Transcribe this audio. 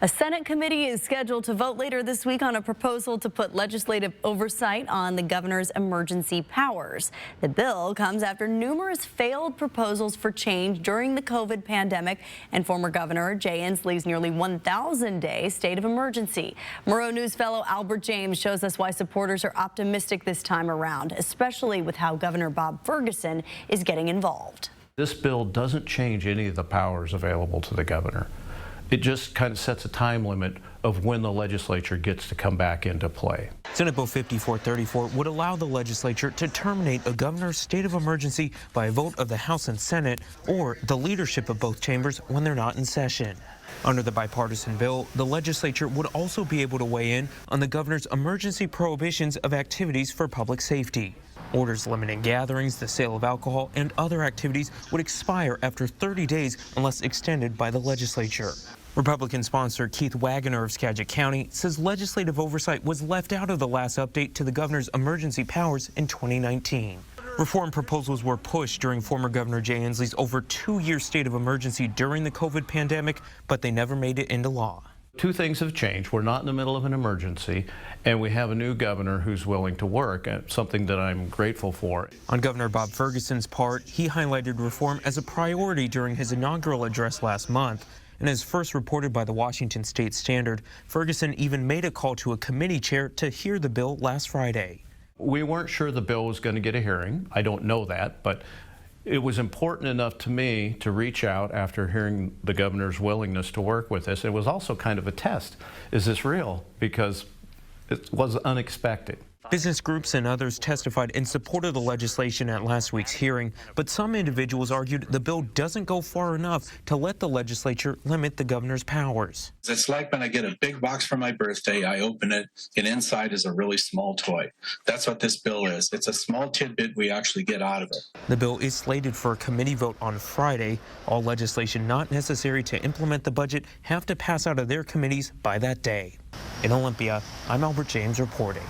A Senate committee is scheduled to vote later this week on a proposal to put legislative oversight on the governor's emergency powers. The bill comes after numerous failed proposals for change during the COVID pandemic and former Governor Jay Inslee's nearly 1,000-day state of emergency. Murrow News fellow Albert James shows us why supporters are optimistic this time around, especially with how Governor Bob Ferguson is getting involved. This bill doesn't change any of the powers available to the governor. It just kind of sets a time limit of when the legislature gets to come back into play. Senate Bill 5434 would allow the legislature to terminate a governor's state of emergency by a vote of the House and Senate or the leadership of both chambers when they're not in session. Under the bipartisan bill, the legislature would also be able to weigh in on the governor's emergency prohibitions of activities for public safety. Orders limiting gatherings, the sale of alcohol, and other activities would expire after 30 days unless extended by the legislature. Republican sponsor Keith Wagoner of Skagit County says legislative oversight was left out of the last update to the governor's emergency powers in 2019. Reform proposals were pushed during former Governor Jay Inslee's over 2-year state of emergency during the COVID pandemic, but they never made it into law. Two things have changed. We're not in the middle of an emergency, and we have a new governor who's willing to work, something that I'm grateful for. On Governor Bob Ferguson's part, he highlighted reform as a priority during his inaugural address last month. And as first reported by the Washington State Standard, Ferguson even made a call to a committee chair to hear the bill last Friday. We weren't sure the bill was going to get a hearing. I don't know that, but it was important enough to me to reach out after hearing the governor's willingness to work with us. It was also kind of a test. Is this real? Because it was unexpected. Business groups and others testified in support of the legislation at last week's hearing, but some individuals argued the bill doesn't go far enough to let the legislature limit the governor's powers. It's like when I get a big box for my birthday, I open it, and inside is a really small toy. That's what this bill is. It's a small tidbit we actually get out of it. The bill is slated for a committee vote on Friday. All legislation not necessary to implement the budget have to pass out of their committees by that day. In Olympia, I'm Albert James reporting.